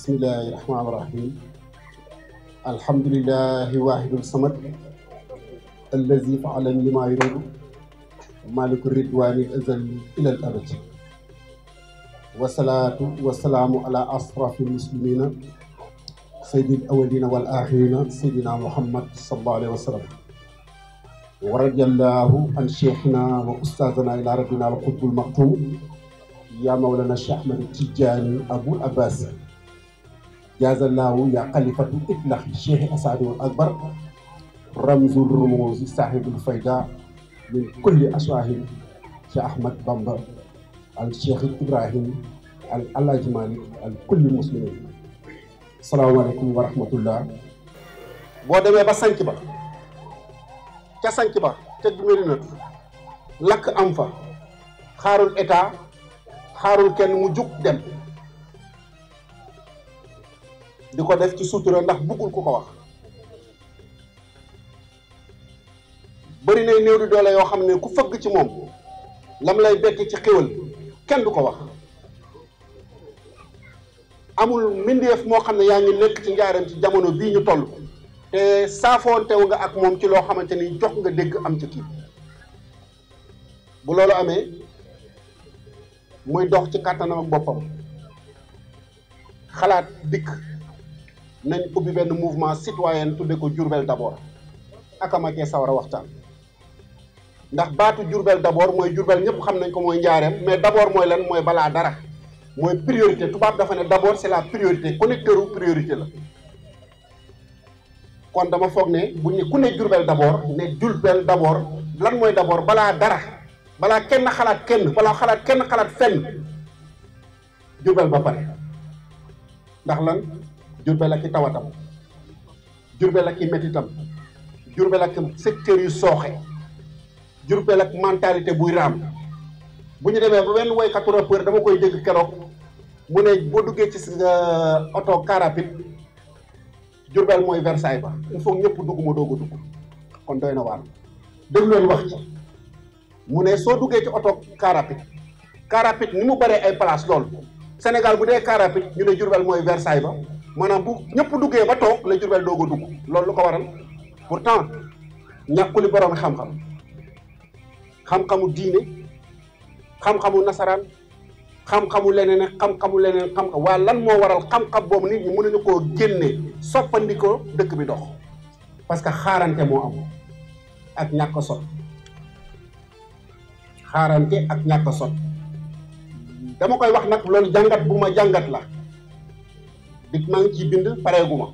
bismillahi rahmaani rahim alhamdulillahi wahidul samad allazi fa'ala lima yuridu maliku ridwani azal ila al abad wasalaatu wasalaamu ala asrafil muslimina sayyidil awwalina wal axirina sayyidina muhammad sallallahu alayhi wa sallam wa radiyallahu an cheikhina wa ustazana ila rabbina al qutbul maktum ya mawlana cheikh ahmad tijani abul abbas jazallahu ya xalifatu itlax cheikh asadul akbar ramzul rumuzi sahibul fayda min kulli aswahil cheikh ahmad bamba al cheikh ibrahim al alaaji malik al kulli muslimin. salaamaaleykum wa rahmatullah. boo demee ba sanc ba ca sanc ba ca Médinatu lakk am fa xaarul état xaarul kenn mu jug dem di ko def ci sutura ndax buggul ku ko wax. bëri nay néew di doole yoo xam ne ku fëgg ci moom lam lay bekk ci xéwal kenn du ko wax. amul mbindeef moo xam ne yaa ngi nekk ci njaareem ci jamono bii ñu toll te saafoontewu nga ak moom ci loo xamante ni jox nga dégg am ci kii. bu loolu amee muy dox ci kàttanam ak boppam xalaat dikk nañ ubbi benn mouvement citoyen tudde ko Diourbel d'abord ak amakee sawar a waxtaan ndax baatu Diourbel d'abord mooy Diourbel ñëpp xam nañ ko mooy njaareem mais d'abord mooy lan mooy balaa dara mooy priorité. tubaab dafa ne d'abord c'est la priorité connecteur priorité la. kon dama foog ne bu ñu ku ne Diourbel d'abord ne Diourbel d'abord lan mooy d'abord balaa dara balaa kenn xalaat kenn balaa xalaat kenn xalaat fenn Diourbel ba pare. ndax lan Diourbel ak i tawatam Diourbel ak i métitam Diourbel ak secteur yu sooxe Diourbel ak mentalité buy raam. bu ñu demee ba benn woykatu rappeur dama koy dégg keroog mu ne boo duggee ci oto car rapide Diourbel mooy Versailles ba il faut ñëpp dugg ma doog a dugg kon doy na waar. déglu leen wax ci mu ne soo duggee ci oto car rapide ni mu bëree ay place loolu Sénégal bu dee car rapide ñu ne Diourbel mooy Versailles ba maanaam bu ñëpp duggee ba toog la Diourbel doog a dugg loolu lu ko waral pourtant ñàkkuli borom xam-xam xam-xamu diine. xam-xamu nasaraan xam-xamu leneen xam-xamu leneen xam-xam waa lan moo waral xam-xam boobu nit ñi mënuñu koo génne soppandikoo dëkk bi dox parce que xaarante moo am ak ñàkk sot xaarante ak ñàkk sot dama koy wax nag loolu jàngat bu ma jàngat la di maa ngi ciy bind pareegu ma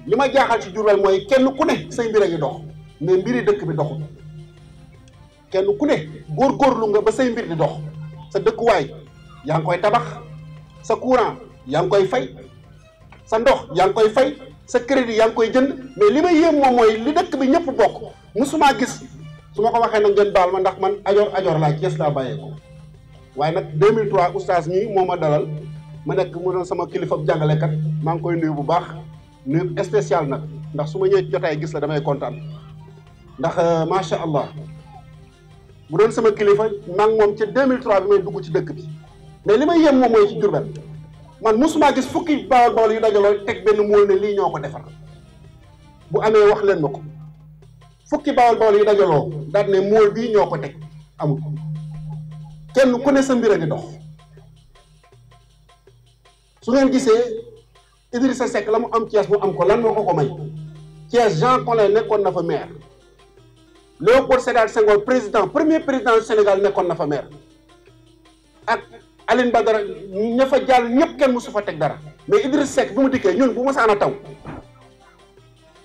li ma jaaxal ci Diourbel mooy kenn ku ne say mbir a ngi dox mais mbiri dëkk bi doxul. kenn ku ne góorgóorlu nga ba say mbir di dox sa dëkkuwaay yaa ngi koy tabax sa courant yaa ngi koy fay sa ndox yaa ngi koy fay sa crédit yaa ngi koy jënd mais li ma yéem moom mooy li dëkk bi ñëpp bokk musuma gis su ma ko waxee nag ngeen baal ma ndax man ajoor laa Cees laa bàyyeeko waaye nag 2003 oustaz ñii moo ma dalal ma nekk mu doon sama kilifa jàngalekat maa ngi koy nuyu bu baax nuyu spécial nag ndax su ma ñëwee jotaay gis la damay kontaan ndax macha allah. bu doon sama kilifa maa ngi moom ca 2003 bi may dugg ci dëkk bi mais li may yem moom mooy ci Diourbel man mosuma gis fukki bawol yu dajaloo teg benn mool ne lii ñoo ko defar bu amee wax leen ma ko fukki bawol yu dajaloo daal ne mool bii ñoo ko teg amul kenn ku ne sa mbir a ngi dox. su ngeen gisee Idrissa Seck la mu am Thiès mu am ko lan moo ko may Thiès Jean Collin nekkoon na fa maire. Léopold Sédar Senghor premier président du Sénégal nekkoon na fa maire ak Aline Badara ña fa jàll ñëpp kenn mësu fa teg dara mais Idriss Seck bi mu dikkee ñun bu ma saana taw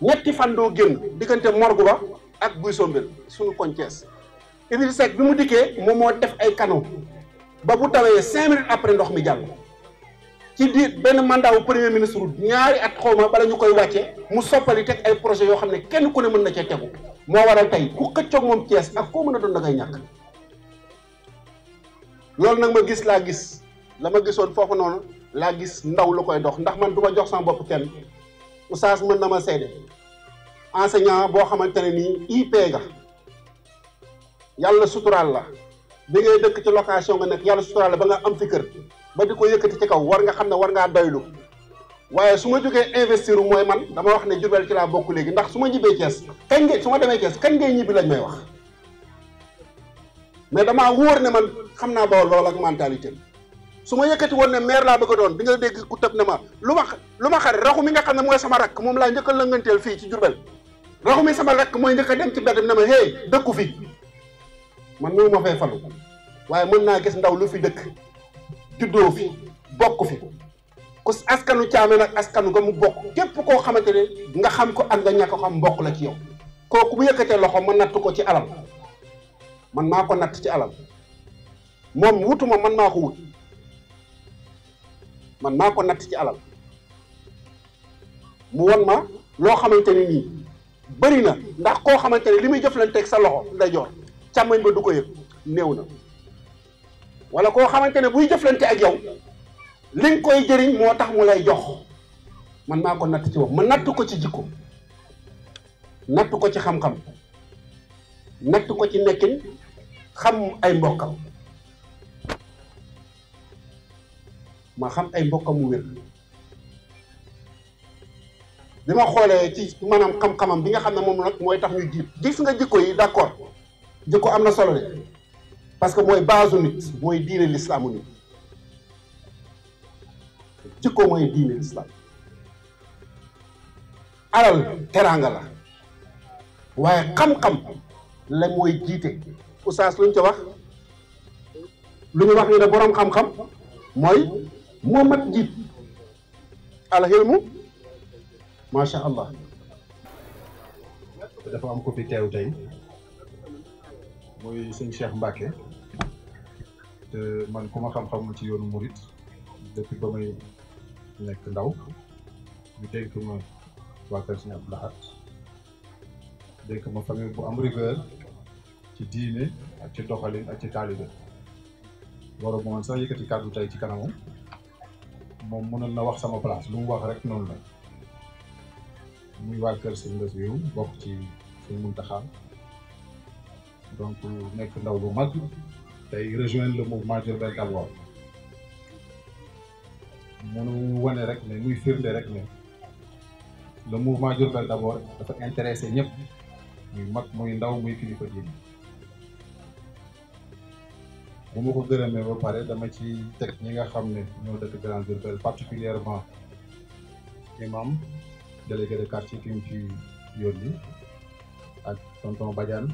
ñetti fan doo génn diggante morgue ba ak buy sombel suñu koñ Thiès Idriss Seck bi mu dikkee moom moo def ay canaux ba bu tawee 5 minutes après ndox mi jàll ci diir benn mandat bu premier ministre ñaari at xawma bala ñu koy wàcce mu soppali teg ay projet yoo xam ne kenn ku ne mën na cee tegu moo waral tey ku xëccoog moom Thiès ak koo mën a doon da ngay ñàkk. loolu nag ma gis laa gis la ma gisoon foofu noonu laa gis ndaw lu koy dox ndax man du ma jox sama bopp kenn oustaz mën na ma seede enseignant boo xamante ne nii IP nga yàlla suturaal la bi ngay dëkk ci location nga nekk yàlla suturaal la ba nga am fi kër ba di ko yëkkati ci kaw war nga xam ne war ngaa doylu waaye su ma jógee investir mooy man dama wax ne Diourbel ci laa bokk léegi ndax su ma ñibbee Thiès kañ ngay su ma demee Thiès kañ ngay ñibbi lañ may wax mais damaa wóor ne man xam naa Bawol Bawol ak mentalité su ma yëkkati woon ne maire laa bëgg a doon bi nga dégg ku tëb ne ma lu ma xare raxu mi nga xam ne mooy sama rakk moom laa njëkk a lënganteel fii ci Diourbel raxu mi sama rakk mooy njëkk a dem ci mbedd bi ne ma hey dëkku fi man mënu ma fay falu waaye mën naa gis ndaw lu fi dëkk juddoo fi bokk fi ku askanu Caameen nag askanu ga mu bokk képp koo xamante ne nga xam ko ak nga ñàkk ko xam mbokk la ci yow kooku bu yëkkatee loxo ma natt ko ci alal man maa ko natt ci alal moom wutuma man maa ko wut man maa ko natt ci alal mu won ma loo xamante ne nii bëri na ndax koo xamante ne li muy jëflanteeg sa loxo ndeyjoor càmmoñ ba du ko yëg néew na wala koo xamante ne buy jëflante ak yow li nga koy jëriñ moo tax mu lay jox man maa ko natt ci wax ma natt ko ci jikko natt ko ci xam-xam natt ko ci nekkin xam ay mbokkam ma xam ay mbokkam mu wér bi ma xoolee ci maanaam xam-xamam bi nga xam ne moom nag mooy tax ñu jiit gis nga jikko yi d'accord jikko am na solo de parce que mooy base nit mooy diine lislaamu nit jikko mooy diine lislaam alal teraanga la waaye xam-xam la mooy jiite oustaz luñ ca wax lu ñu wax ni ne boroom xam-xam mooy moo mat jiit alxilmu macha allah. dafa am ko fi teew tey muy sëñ Cheikh Mbacke te man ku ma xam-xam ci yoonu Murit depuis ba may nekk ndaw ñu dénk ma waa kër Sëñ Abdou Lahad dénk ma famille bu am rigueur ci diine ak ci doxalin ak ci taalibe waroon ma woon sax yëkkati kàddu tey ci kanamam moom mënoon na wax sama place lu mu wax rek noonu la muy waa kër Sëñ Bassirou bokk ci Sëñ Muntaxa donc nekk ndaw bu mag tey rejoindre le mouvement Diourbel d'abord mënu wane rek ne muy firnde rek ne le mouvement Diourbel d'abord dafa intéressé ñëpp muy mag muy ndaw muy kilifa diine bu ma ko gërëmee ba pare dama ci teg ñi nga xam ne ñoo dëkk Grand Diourbel particulièrement imam délégué de quartier ki mu ci yónni ak tonton Badiane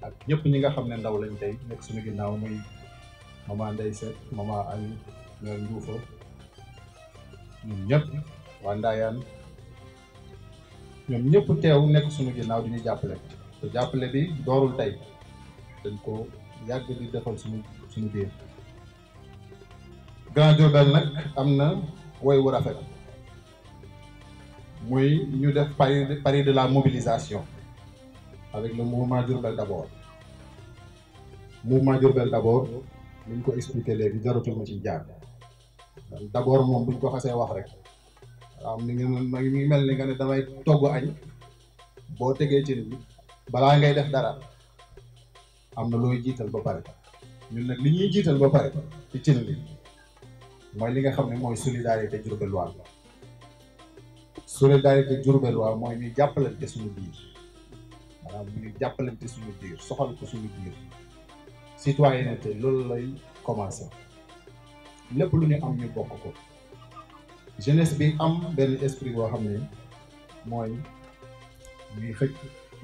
ak ñëpp ñi nga xam ne ndaw lañ tey nekk suñu ginnaaw muy maman Ndeye Seck maman Ami mère Ndioufa ñun ñëpp waa Ndayane ñoom ñëpp teew nekk suñu ginnaaw di ñu jàppale te jàppale bi doorul tey dañ ko yàgg di defal suñu biir. Grand Diourbel nag am na woy wu rafet muy ñu def pari de la mobilisation avec le mouvement Diourbel d'abord. Mouvement Diourbel d'abord ni ñu ko expliqué léegi jaratul ma ci jaar d'abord moom buñ ko xasee wax rek waaw mi ngi mel ni nga ne damay togg añ boo tegee cin bi balaa ngay def dara am na looy jiital ba pare ñun nag li ñuy jiital ba pare ci cin li mooy li nga xam ne mooy solidarité diourbelloise solidarité diourbelloise mooy ñuy jàppalante suñu biir maanaam ñuy jàppalante suñu biir soxal ko suñu biir citoyenneté loolu lay commencé lépp lu ñu am ñu bokk ko jeunesse bi am benn esprit boo xam ne mooy ñuy xëcc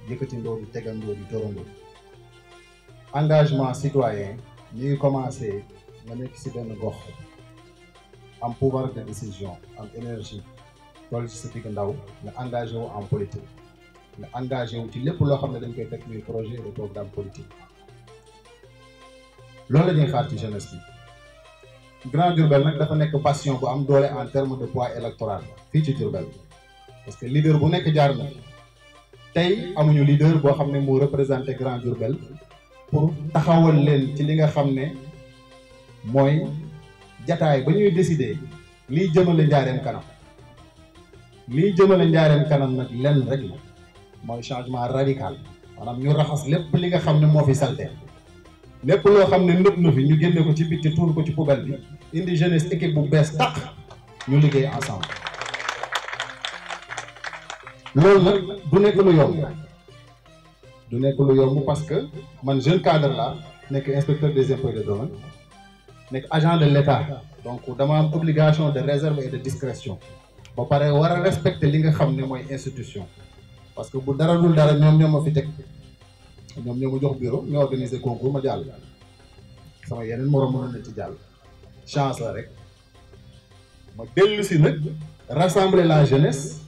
yëkkatindoo di tegandoo di dorandoo engagement citoyen ñu ngi commencé nga nekk ci benn gox am pouvoir de décision am énergie toll ci sa digg ndaw nga engagé wu en politique nga engagé wu ci lépp loo xam ne dañ koy teg muy projet et programme politique loolu la ñuy xaar ci jeunesse bi. Grand Diourbel nag dafa nekk passion bu am doole en terme de poids électoral fii ci Diourbel parce que leader bu nekk jaar na tey amuñu leader boo xam ne moo représenté Grand Diourbel pour taxawal leen ci li nga xam ne mooy jataay ba ñuy décider liy jëmale njaareem kanam liy jëmale njaareem kanam nag lenn rek la mooy changement radical maanaam ñu raxas lépp li nga xam ne moo fi salte lépp loo xam ne nëb na fi ñu génne ko ci bitti tuur ko ci poubelle bi indi jeunesse équipe bu bees tax ñu liggéey ensemble. loolu nag du nekk lu yomb du nekk lu yomb parce que man jeune cadre la nekk inspecteur des impôts et des domaines nekk agent de l'État donc dama am obligation de réserve et de discrétion ba pare war a respecter li nga xam ne mooy institution parce que bu dara dul dara ñoom ñoo ma fi teg ñoom ñoo ma jox bureau ñoo organiser concours ma jàll sama yeneen moroom mënoon na ci jàll chance la rek ma dellu si nag rassembler la jeunesse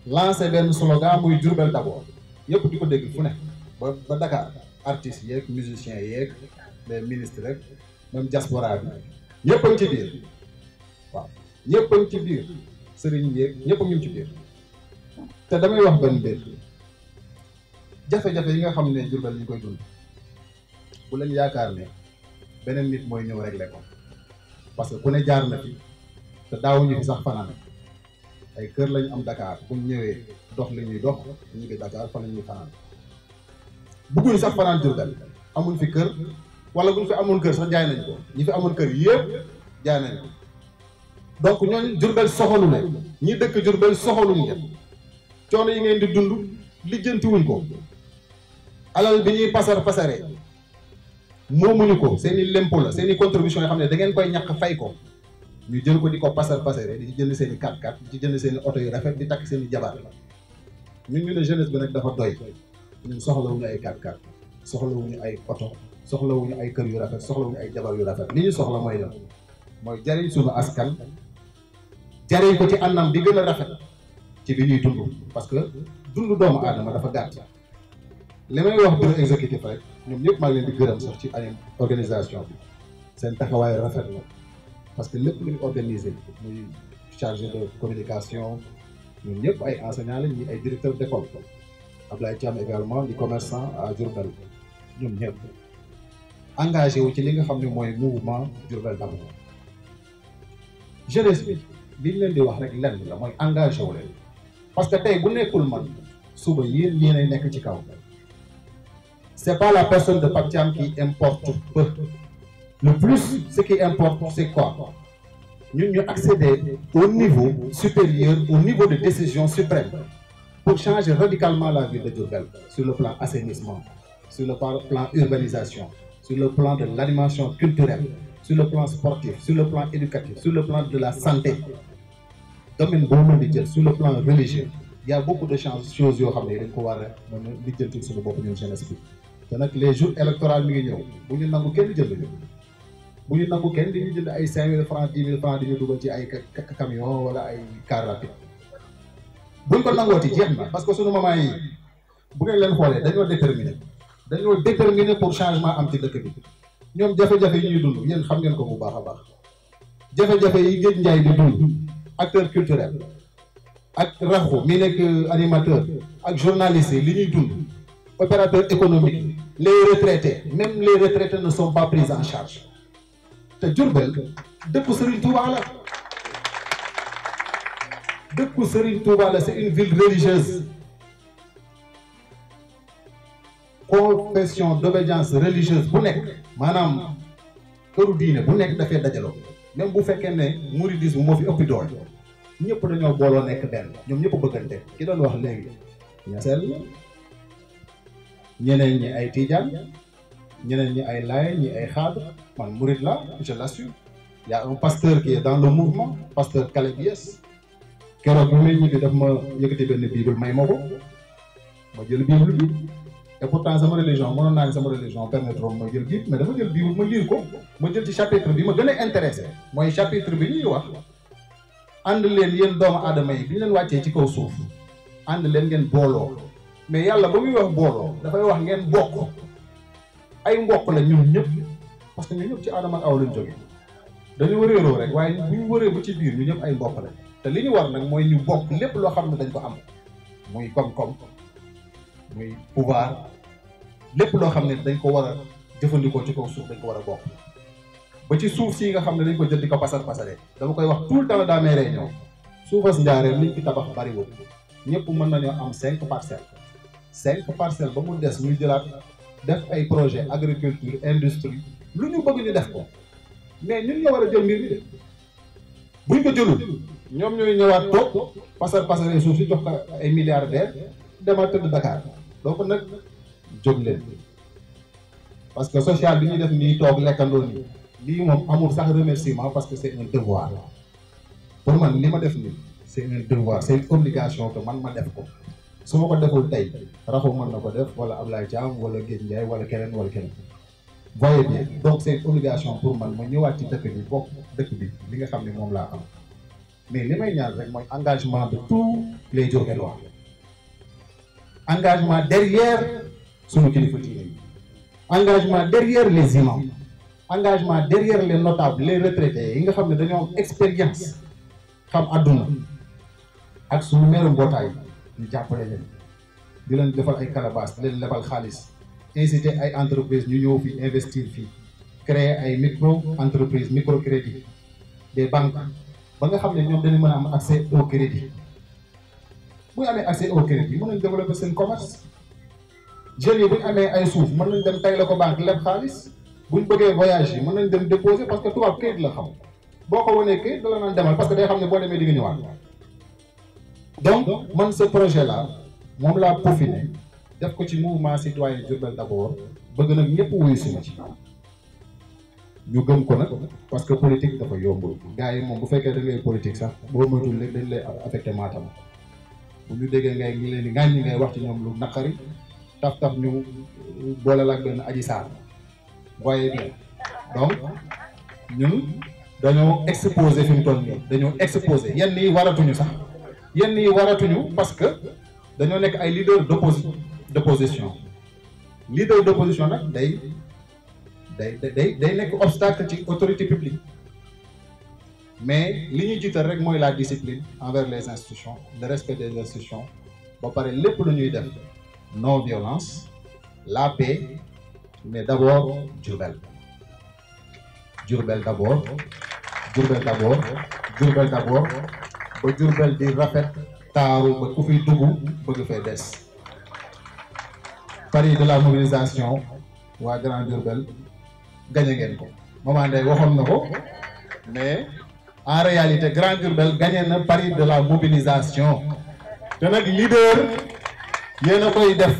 lancer benn slogan muy Diourbel d'abord yëpp di ko dégg fu ne ba Dakar artistes yeeg musiciens yeeg les ministres rek même diaspora bi ñëpp a ngi ci biir waaw ñëpp a ngi ci biir sëriñ yeeg ñëpp a ngi ci biir te damay wax benn mbir jafe-jafe yi nga xam ne Diourbel ñu koy dund bu leen yaakaar ne beneen nit mooy ñëw régler ko parce que ku ne jaar na fi te daawuñu fi sax fanaan ay kër lañu am Dakar bu ñu ñëwee dox li ñuy dox ñu ngi Dakar fan la ñuy fanaan bëgguñu sax fanaan Diourbel amuñ fi kër wala bu ñu fi amoon kër sax jaay nañ ko ñi fi amoon kër yëpp jaay nañ ko donc ñooñu Diourbel soxalu leen ñi dëkk Diourbel soxaluñ leen coono yi ngeen di dund lijjantiwuñ ko alal bi ñuy pasaree moomuñu ko seen i lempo la seen i contribution yoo xam ne da ngeen koy ñàkk fay ko ñu jël ko di ko pasaree di ci jënd seen i 4x4 di ci jënd seen i oto yu rafet di takk seen i jabar ñun ñu ne jeunesse bi nag dafa doy ñun soxlawuñu ay 4x4 soxlawuñu ay oto soxlawuñu ay kër yu rafet soxlawuñu ay jabar yu rafet li ñu soxla mooy lan mooy jariñ suñu askan jariñ ko ci anam bi gën a rafet ci bi ñuy dund parce que dund doomu aadama dafa gàtt li may wax bureau exécutif rek ñoom ñëpp maa ngi leen di gërëm sax ci ay organisation bi seen taxawaay rafet la parce que lépp lu ñu organisé muy chargé de communication ñun ñëpp ay enseignants lañ ñi ay directeurs d'école Ablaye Thiam également di commerçant à Diourbel ñoom ñëpp engagé wu ci li nga xam ne mooy mouvement Diourbel d'abord jeunesse bi li ñu leen di wax rek lenn la mooy engagé wu leen parce que tey bu nekkul man suba yéenay nekk ci kaw c'est pas la personne de Pape Thiam qui importe peu le plus ce qui importe c'est quoi ñun ñu accéder au niveau supérieur au niveau de décision suprême pour changer radicalement la vie de Diourbel sur le plan assainissement sur le plan urbanisation sur le plan de l'animation culturelle sur le plan sportif sur le plan éducatif sur le plan de la santé domaine boo mën di jël sur le plan religieux il y a beaucoup de choses yoo xam ne dañ ko war a mën a lijjanti suñu bopp ñun jeunesse bi te nag les jours électoraux mi ngi ñëw bu ñu nangu kenn jënd ñu bu ñu nangu kenn di ñu jënd ay 5000 francs 10 000 francs di ñu dugal ci ay camion wala ay car rapide buñ ko nangooti jeex na parce que suñu maman yi bu ngeen leen xoolee dañoo déterminé pour changement am ci dëkk bi ñoom jafe-jafe yi ñuy dund yéen xam ngeen ko bu baax a baax jafe-jafe yi Géej Njaay di dund acteur culturel ak raxu mi nekk animateur ak journaliste yi li ñuy dund opérateur économique les retraités même les retraités ne sont pas pris en charge te Diourbel dëkku Serigne Touba la dëkku Serigne Touba la c'est une ville religieuse confession d'obédience religieuse bu nekk maanaam këru diine bu nekk dafay dajaloo même bu fekkee ne mouridisme moo fi ëpp doole ñëpp dañoo booloo nekk benn ñoom ñëpp bëggante ki doon wax léegi ñaseel la ñeneen ñi ay tijaan ñeneen ñi ay laay ñi ay xaadr man murid la je l'assure il y a un pasteur qui est dans le mouvement pasteur Caleb Yes keroog bi may ñibbi daf ma yëkkati benn bible may ma ko ma jël bible bi et pourtant sama religion mënoon naa ne sama religion permettre ma jël bible mais dama jël bible ma lire ko ma jël ci chapitre bi ma gën a intéressé mooy chapitre bi ñuy wax ànd leen yéen doomu aadama yi bi ñu leen wàccee ci kaw suuf ànd leen ngeen booloo mais yàlla ba muy wax booloo dafay wax ngeen bokk ay mbokk la ñun ñëpp parce que ñun ñëpp ci aadama ak aw lañ jóge dañu wëreeroo rek waaye bu ñu wëree ba ci biir ñu ñëpp ay mbokk la te li ñu war nag mooy ñu bokk lépp loo xam ne dañ ko am muy koom-koom muy pouvoir lépp loo xam ne dañ ko war a jëfandikoo ci kaw suuf dañ ko war a bokk ba ci suuf si nga xam ne dañ ko jël di ko pasare dama koy wax tout le temps dans mes réunions suufas Njaaréem liñ fi tabax bariwul ñëpp mën nañoo am 5 parcelles ba mu des ñu jëlaat def ay projet agriculture industrie lu ñu bëgg ñu def ko mais ñun ñoo war a jël mbir mi de buñ ko jëlul ñoom ñooy ñëwaat toog pasaree suuf si jox ko ay milliardaires demal tëdd Dakar donc nag jóg leen parce que social bi ñuy def nii toog lekkandoo nii lii moom amul sax remerciement parce que c'est un devoir pour man li ma def nii c'est un devoir c'est une obligation que man ma def ko su ma ko deful tey Raxu mën na ko def wala Ablaye Thiam wala Guèye Ndiaye wala keneen voyez bien donc c'est une obligation pour man ma ñëwaat ci dëkk bi bokk dëkk bi li nga xam ne moom laa am mais li may ñaan rek mooy engagement de tous les Diourbellois engagement derrière sunu kilifa diine yi engagement derrière les imams engagement derrière les notables les retraités yi nga xam ne dañoo am expérience xam àdduna ak suñu meeru mbootaay ñu jàppale leen di leen defal ay calebasse di leen lebal xaalis inciter ay entreprise ñu ñëw fii investir fii créer ay micro entreprise microcrédit des banques ba nga xam ne ñoom dañu mën a am accès au crédit bu ñu amee accès au crédit mën nañ développer seen commerce jeunes yi bu ñu amee ay suuf mën nañ dem tay la ko banque leb xaalis bu ñu bëggee voyage yi mën nañ dem déposer parce que tubaab kayit la xam boo ko wanee kayit da la naan demal parce que day xam ne boo demee di nga ñëwaat donc man ce projet là moom laa peaufiné def ko ci mouvement citoyen Diourbel d'abord bëgg nag ñëpp wuyu si ma ci ñu gëm ko nag parce que politique dafa yombul gars yi moom bu fekkee da ngay politique sax boo moytuwul léegi dañ lay affecté Matam bu ñu déggee ngay ngi leen di ŋàññi ngay wax ci ñoom lu naqari taf ñu boole la ak benn Adji Sarr voyez bien donc ñun dañoo exposé fi mu toll nii dañoo exposé yenn yi waratuñu sax yenn yi waratuñu parce que dañoo nekk ay leader d'opposition leader d'opposition nag day nekk obstacle ci autorité publique mais li ñuy jiital rek mooy la discipline envers les institutions le respect des institutions ba pare lépp lu ñuy def non violence la paix mais d'abord Diourbel d'abord ba Diourbel di rafet taaru ba ku fiy dugg bëgg fee des pari de la mobilisation waa Grand Diourbel gagné ngeen ko Maman Ndeye waxoon na ko mais en réalité Grand Diourbel gagné na pari de la mobilisation te nag leader yéen a koy def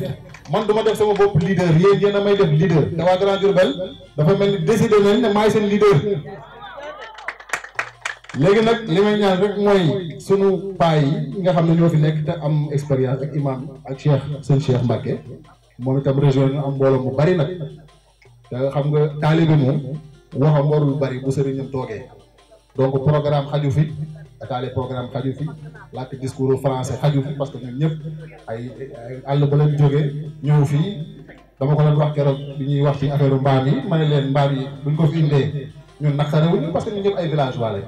man duma def sama bopp leader yéen a may def leader te waa Grand Diourbel dafa mel ni décidé nañ ne maay seen leader léegi nag li may ñaan rek mooy sunu paa yi nga xam ne ñoo fi nekk te am expérience ak imam ak seen Cheikh Mbacké moom itam région ñu am mbooloo mu bari nag te xam nga taalibe moom waxam warul bari bu sëriñam toogee donc programme xaju fi étaler programme xaju fi làkk discours français xaju fi parce que ñun ñëpp ay àll ba leen jógee ñëw fii dama ko leen wax keroog bi ñuy wax ci affaire mbaam yi ma ne leen mbaam yi buñ ko fi indee ñun naqarewuñu parce que ñun ñëpp ay villageois lañ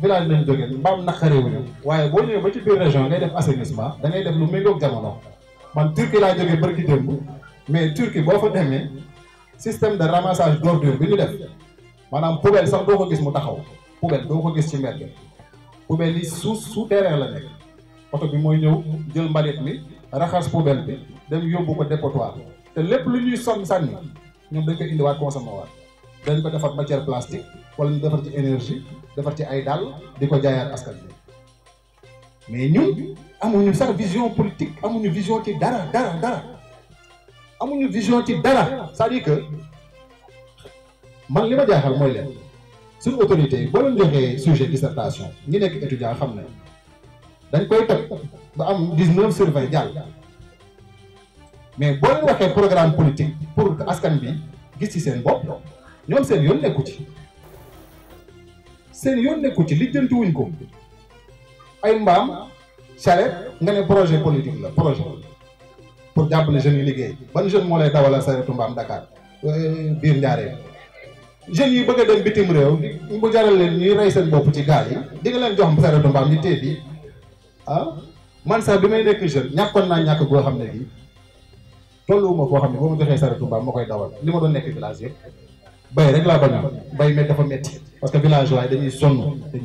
village lañ jógee mbaam naqarewuñu waaye boo ñëwee ba ci biir région ngay def assainissement da ngay def lu méngoog jamono man Turquie laa jógee barki démb mais Turquie boo fa demee système de ramassage d'ordures bi ñu def maanaam poubelle sax doo ko gis mu taxaw poubelle doo ko gis ci mbedd poubelle yi sous terrain la nekk oto bi mooy ñëw jël mbalit mi raxas poubelle bi dem yóbbu ko dépotoir te lépp lu ñuy sànni ñoom dañ koy indiwaat consommé waat dañ ko defar matière plastique wala ñu defar ci énergie defar ci ay dàll di ko jaayaat askan bi mais ñun amuñu sax vision politique amuñu vision ci dara amuñu vision ci dara c'est-à-dire que man li ma jaaxal mooy leen suñu autorité yi boo leen joxee sujet dissertation ñi nekk étudiant xam ne dañ koy teg ba am 19/20 jàll mais boo leen waxee programme politique pour askan bi gis ci seen bopp ñoom seen yoon nekku ci lijjanti wuñ ko ay mbaam charrette nga ne projet politique la projet pour jàppale jeunes yi liggéey ban jeune moo lay dawalal saretu mbaam Dakar biir Njaaréem jeunes yi bëgg a dem bitim réew bu jaral leen ñuy rey seen bopp ci gaal yi di nga leen jox saretu mbaam ñu téye bi man sax bi may nekk jeune ñàkkoon naa ñàkk goo xam ne bii tolluwuma foo xam ne boo ma joxee saretu mbaam ma koy dawal li ma doon nekk village yëpp bay rek laa bañoon bay met dafa metti parce que village waaye dañuy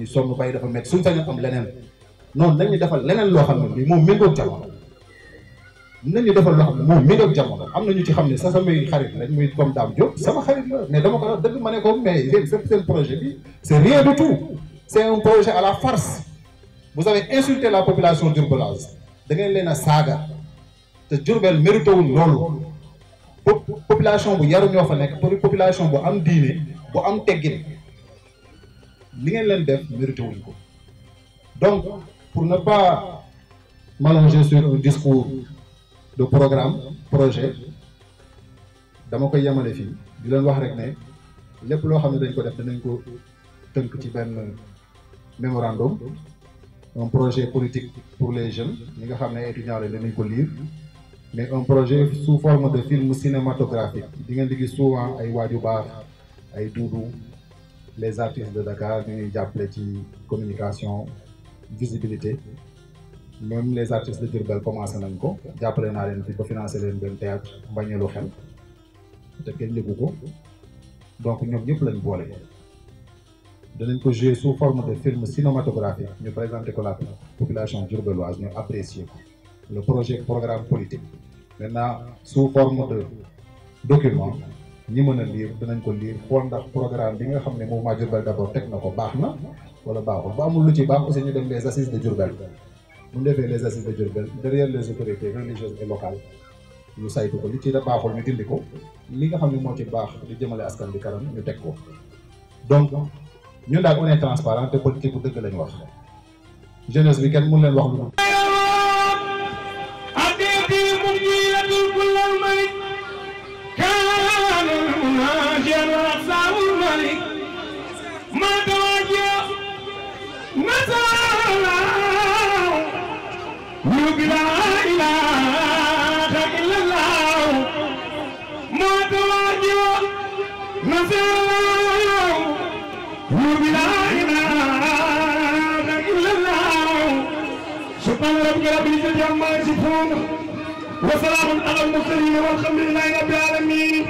sonn bay dafa metti suñ sañu am leneen noonu nañu defal leneen loo xam ne bii moom méngoog jamono nañu defal loo xam ne moom méngoog jamono am na ñu ci xam ne sa samay xarit lañ muy comme Dame Diop sama xarit la mais dama ko wax dëgg ma ne ko mais yéen seen projet bi c'est rien du tout c'est un projet à la farce. Vous avez insulté la population diourbelloise da ngeen leen a saaga te Diourbel mérité wul loolu population bu yaru ñoo fa nekk population bu am diine bu am teggin li ngeen leen def mérité wuñ ko. Donc pour ne pas m'allonger sur un discours de programme projet dama koy yemale fii di leen wax rek ne lépp loo xam ne dañ ko def danañ ko tënk ci benn mémorandum, un projet politique pour les jeunes ñi nga xam ne étudiants la danañ ko lire, mais un projet sous forme de film cinématographique di ngeen di gis souvent ay waaju baax ay Doudou les artistes de Dakar ñu ñuy jàppale ci communication visibilité, même les artistes de Diourbel commencé nañ ko jàppale naa leen fi ba financer leen benn théâtre Mbañeelu Xel te kenn yëgu ko, donc ñoom ñëpp lañ boole danañ ko jouer sous forme de film cinématographique ñu présenter ko la population diourbelloise ñu apprécier ko le projet programme politique. Maintenant sous forme de document ñi mën a lire danañ ko lire xool ndax programme bi nga xam ne mouvement Diourbel d'abord teg na ko baax na wala baaxul ba amul lu ci baax aussi ñu dem les assises de Diourbel bu ñu defee les assises de Diourbel derrière les autorités religieuses et locales ñu saytu ko li ci da baaxul ñu dindi ko li nga xam ne moo ci baax di jëmale askan bi kanam ñu teg ko. Donc ñun daal on est transparent te politique bu dëgg lañu wax jeunesse bi kenn mënu leen wax lu وسلام على المرسلين والحمد لله رب العالمين.